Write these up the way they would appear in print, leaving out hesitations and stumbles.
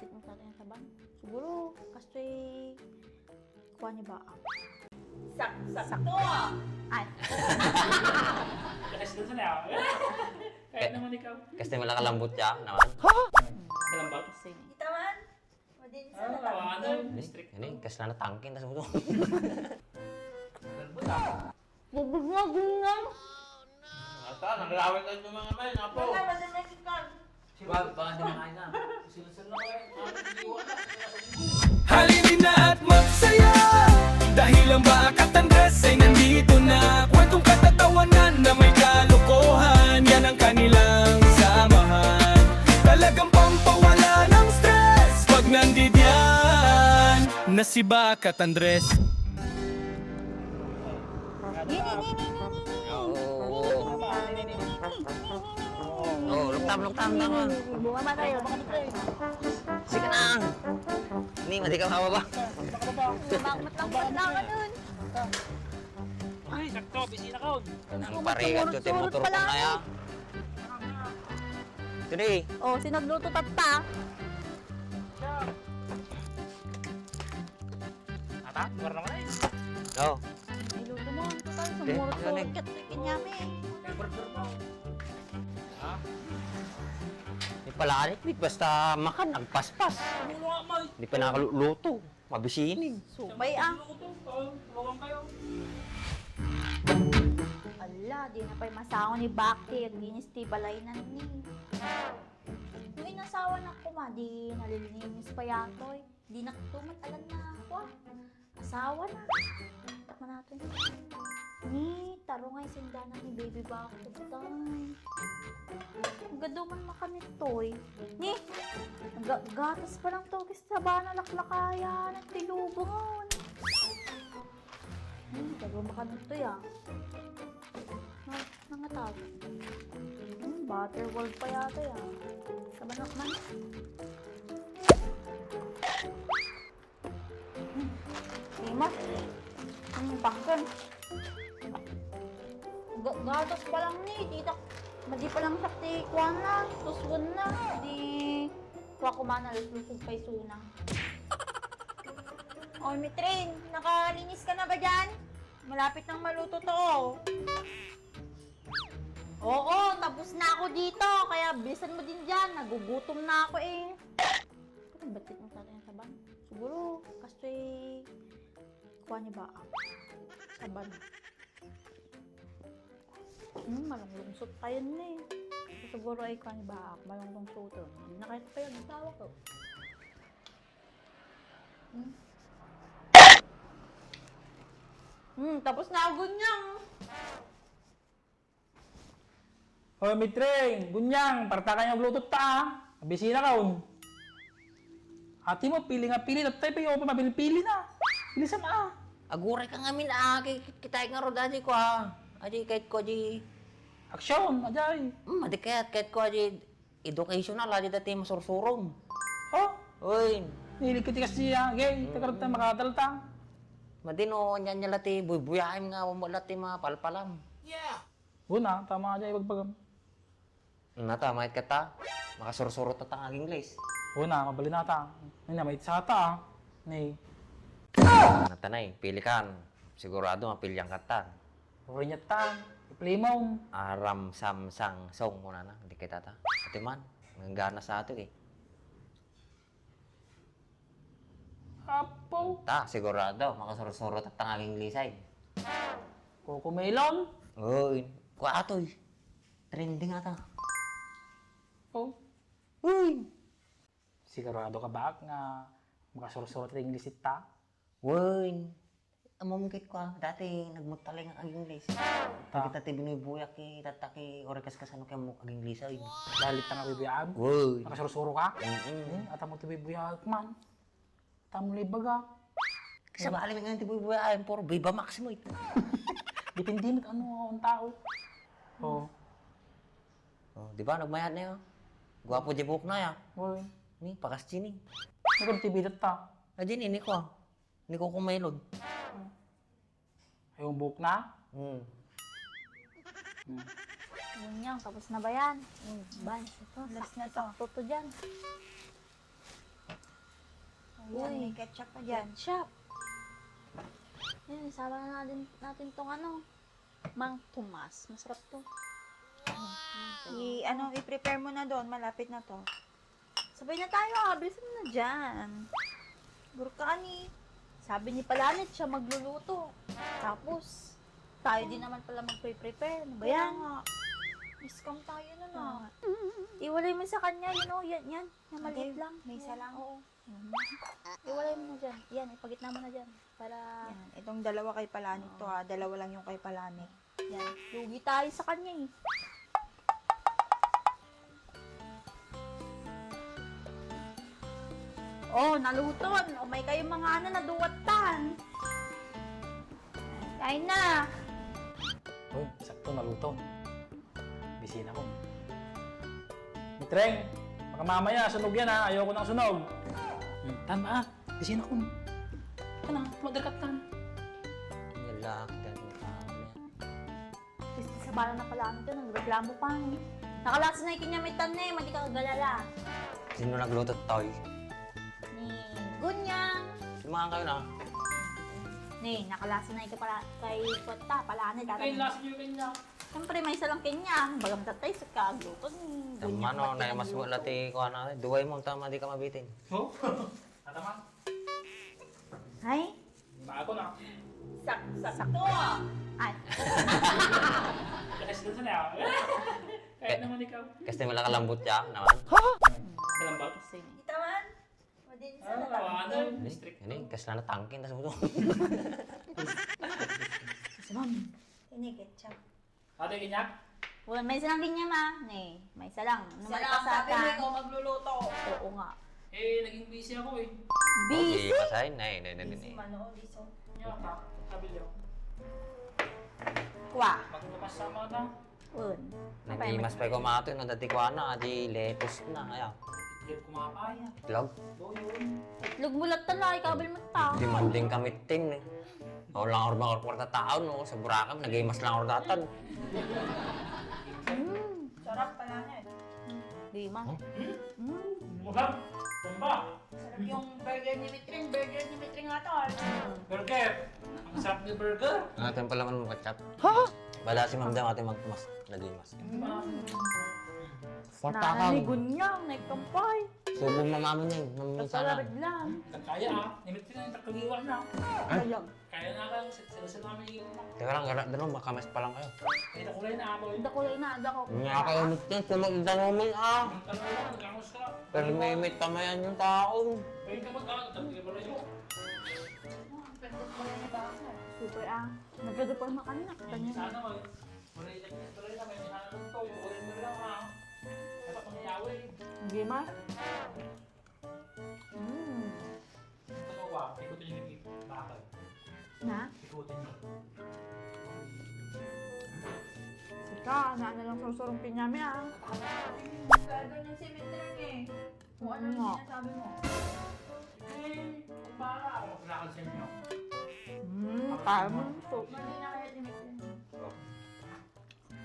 batit mo sa atin sa ban? Siguro, kasi kuha niya ba? Sakto ah! Ay, Lakas doon sa kahit naman ikaw. Kasi malakalambot siya naman. Kalambot. kasi Kita man? Madinis na Ano? natanggal. District. Ini, kasi na natangkin, tas mo. Kalambot ah. bubog na gungan! Ata, naglalawin lang yung mga may, napo. Wala, madalas ikaw. Wag, baka hindi makain na. Sinusun na kayo. Iwan na. Halinin na at magsaya dahil ang Bakat Andres ay nandito na. Kwentong katatawanan na may kalokohan, yan ang kanilang samahan. Talagang pampawala ng stress pag nandidyan na si Bakat Andres. Oh, luktam, tama. Bunga ba tayo? Sige na. Ini, mati ka mababa. Bakmat lang po na ka nun. Ay, sakto. Busy na ka. Ang parigat, yung motor ko na ya. Today. Oh, sinagluto tata. Ata, luar naman eh. Oh, Niluto mo. Total, Okay, sumurot ko. galing. Kinyami. May burger mo. Ha? di pala alit, basta makan, nagpaspas. Ano nga man? Di pa nakaluto. Mabisinig. Subay ah. Ano ko to? Tulungan kayo. Ala, di na pa'y masawa ni Bakti. Ang linis ti balay na ni. Yung inasawa na ko ma, di nalilinis pa yatoy. Di nakatumat-alam na ako ah. Asawa na. Takma natin. Ni, taro nga yung sindana ni Baby Bakti. Ang gado man makanitoy. Ni, gatas pa lang to. Kasi saba na laklakayan at tilubon. Taro makanitoy ah. Nangatag. Butterworld pa yata yan. Kabanak man. Imat. Bakit? Gatos pa lang ni. Madi pa lang sakti. Kuwan na. Tuswan na. Di. Kuwa kumana. Luslusog kay Suna. Oh, Mitrin. Nakalinis ka na ba dyan? Malapit nang maluto to. Oo, tapos na ako dito. Kaya bilisan mo din dyan. Nagugutom na ako eh. Ano batit mo sa atin sa ban? Siguro, kasi kuha niya ba? Sa ban. Malunglungsot tayo na eh. Siguro ay kuha niya ba? Malunglungsot. Hindi na kahit pa yung asawa ko. Tapos na ako gunyang. Hoy, Mitreng, gunyang, parta ka niyang bluetooth ta. Busy na ka. Ati mo, pili nga pili. Tatay pa yung mapili na. Bilisan ah. Aguray ka nga min kita nga rodadi ko ha. Adi kahit ko di Aksyon, ajay. adi kahit ko di educational adi dati masursurong. Oh, Oy, nilig ko tikas siya. Gay, takarot na makadalta. madino nya lati buyahin nga mo lati mapalpalam. Una, tama ajay, wagpagam. Nata mahit kata makasursurot ta tang aging les. Una, mabalinata. Ay na, may tsata ah. Nay, Natanay, pili kan. Sigurado mapilyan kata. orinyatan. I-play mo. Aram samsang song mo na hindi kita ta. Ati man, nanggana sa ato eh. Apo. Ta, sigurado makasursurot ta tang aging lisay. Kukumelon. Oy, kuha atoy. Trending ata. Oh. Uy! Sigurado ka ba nga makasursurot rin lisit ta? Uy! Amamungkit ko dati nagmutaling ang aging lis. Pagkita ti binubuyak ki tataki orekas kasano kay mo aging lisay. Dalit na nga bibiyaan. Uy! Nakasursuro ka? Mm-mm. At mo tibibiyag man. Tamo libaga. Kasi maalim nga ti bubuyakin, puro Viva Max mo ito. Depende mo ano ang tao. Oh. Oh, di ba nagmayad na yun? Gwapo di buhok na ya. Uy. Ni, pakas chini. Nagkatibidat ta. Ajin, ini ko. Ini ko kumailod. Yung buhok na. Gunyang, tapos na ba yan? Ban, ito. Last na to. Toto dyan. Yan, may ketchup pa dyan. Ketchup. Yan, isama na natin tong ano. Mang Tomas. Masarap to. I-prepare mo na doon. Malapit na to. Sabay na tayo, bilisan mo na dyan. Burkaan eh. Sabi ni Palanit siya magluluto. Tapos, tayo din naman pala magpe-prepare. Ano ba yan? Scam tayo na na. Iwalay mo sa kanya, yan. Yan, maliit lang. May isa lang. Oo. Iwalay mo na dyan. Yan, ipagitna mo na dyan. Para, Yan. Itong dalawa kay Palanit to ha. Dalawa lang yung kay Palanit. yan. Lugi tayo sa kanya eh. Oh, naluton. O may kayong mga ano naduwatan. Kain na. Uy, sakto naluto. Bisina ko. Mitreng, baka mamaya sunog yan ha. Ayoko ng sunog. Tan ba? Bisina ko. Tan na, mother ka tan. Yung laki dahil mo kami. Kasi sa bala na pala nito, nagreklamo pa eh. Nakalasa na ikinyamitan na eh, madi ka kagalala. Sino nagluto tayo? Ni Gunyang. Lumakan kayo na. Ni, nakalasa na pala kay Kota, pala na Ay, last year kanya. Siyempre, may isa lang kanya. Bagam tatay sa kagluto ni Gunyang. Mano, na mas wala ti ko na. Duway mo tama di ka mabitin. Oh? Atama? Ay, Bago na. Sakto ah. ay. Kasi doon sa na. Kahit naman ikaw. Kasi wala kalambot siya naman. Kailan ba? Sige. Itaman. Madinis na Ah, ano? tayo. District. Ini kasi na natangkin tas mo. Kasi ma'am, Ini ketchup. Ate Kinyak? wala, may isa lang kanya ma. Ni, may isa lang. Ano may Salam, sabi mo pasatan? ikaw magluluto. Oo nga. Eh, naging busy ako eh. Busy. Okay, pasahin. Nay. Si Mano, liso. Kaya, sabi niyo. Kwa. Magpapasama na. Un. Naghimas pa ko mato no dati ko na di lettuce na kaya. Itlog kumapay. Itlog. Oo, yun. Itlog mulat tala, ikabil mo ta. Di man din kami tin eh. O lang or kwarta taon no sa Boracay naghimas lang or datan. Sarap pala na eh. Di ma. Mukha. Tumba. Sarap yung burger ni Mitring. Burger ni Mitring nga to. Burger. Ang sarap ni burger. Natin pala man mo ketchup. Bala si Ma'am Dang ating magtumas. Naghimas. Nana ni Gunyang, nagkampay. Subong mamamin niya. Mamamin sana. Nagkalarag lang. Kaya ah. Nimit na yung takagiwa na. Kayang. Kaya na kang sila namin yung Teka lang, gara doon makamas pa lang kayo. Kaya ko rin na ako. Hindi ko lang inaada ko. Nga kayo mutin, tumagdan namin ah. Ang tanong lang, nagkamos ka. Pero may imit tamayan yung tao. Pwede ka mag-alag. Tagli ba rin yun? Super ah. Nagkagapal na kanina. Kanya. Sana mag... Wala yung nagkakaroon na may hanap ko. Yung ulit mo lang ha. Dapat mangyayawin. Hindi ma. Ano ba? Ikutin niyo yung bakal. Na? Ikutin niyo. Sika, naano lang susurong pinyami ah. Gagawin yung si Mitring eh. Kung ano yung sinasabi mo. Eh, kung para ako maglakad sa inyo. Kaya mo. Mali na kaya ni Mitring.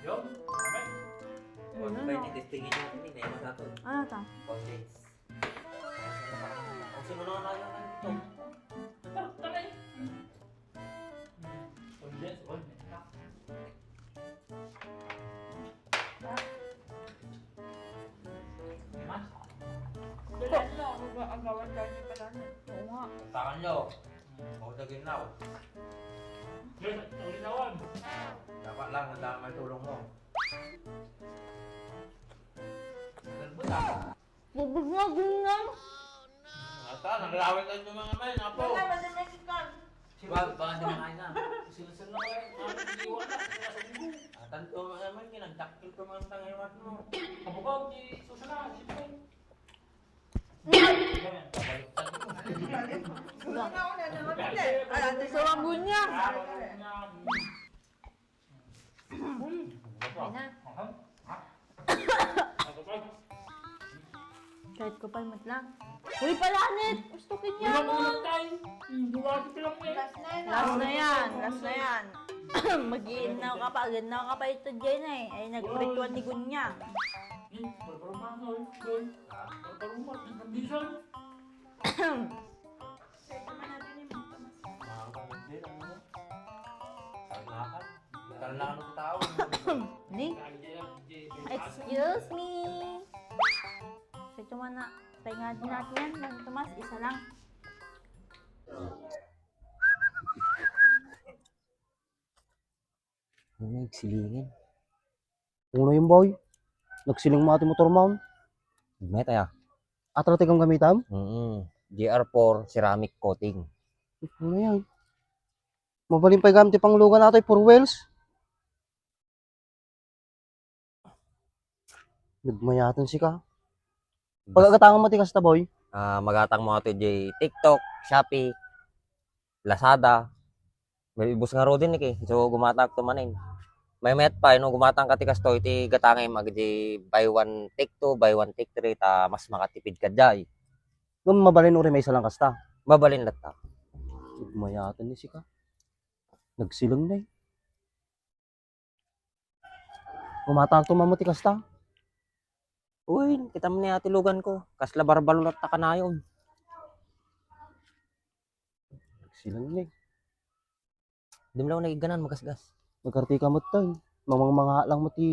Yun, amen. Ano May no? testingin natin eh, may masatod. Ano ta? Context. Kung sino na kaya ka dito? Taray. Condense, oil, na. Diba? Dulan mo, agawan tayo ni Palanit. Oo nga. Takan nyo. Huwag na ginaw. Yun, ang ginawan. Dapat lang nadamay tulong mo. Nalbot ah. Bubog na Gunyang. Ata, naglalawin lang yung mga may, napo. Wala, mali Mexican. Wag, baka di makain na. Sila na kayo. Ang iwan na. Atan to mga may, kinagdakil ko mga tangimat mo. Kabukaw, di susunod. Siyempre. Kabaliktad mo. Wala na ako na naman ulit. So ang Gunyang. Ay na. Kahit ko pa lang. Uy, Palanit! Gusto kanya mo. Last na yan. Last na yan. Mag-iinaw ka pa. Ganaw ka pa ito dyan eh. Ay, nag-ritual ni Gunyang. Tara na ano tao. Ni? Excuse me. Ito man na. Tayo din natin yan. Bang Tomas, isa lang. Ano nagsilingin? Uno yung boy. Nagsiling mo ating motor mount. May tayo. Atratik ang gamitam. GR4 ceramic coating. Ano yan? Mabaling pa gamit pang lugan natin for wheels. Nagmayatan si ka. Pagkakatangan mo tikas ta boy. Magatang mo ito TikTok, Shopee, Lazada. May ibus nga ro din so gumatag to manin. May met pa no gumatang ka tikas to iti gatangay mag buy one take two, buy one take three ta mas makatipid ka jay. Gum mabalin uri may isa lang kasta. Babalin latta. Nagmayatan ni si ka. Nagsilang na eh. Gumatang to mamuti kasta. Uy, kita mo ni ati lugan ko. Kasla barbalot ta kanayon. Nagsilang na eh. Di mo lang nagiganan magasgas. Nagkartika mo tayo. Mga lang mo ti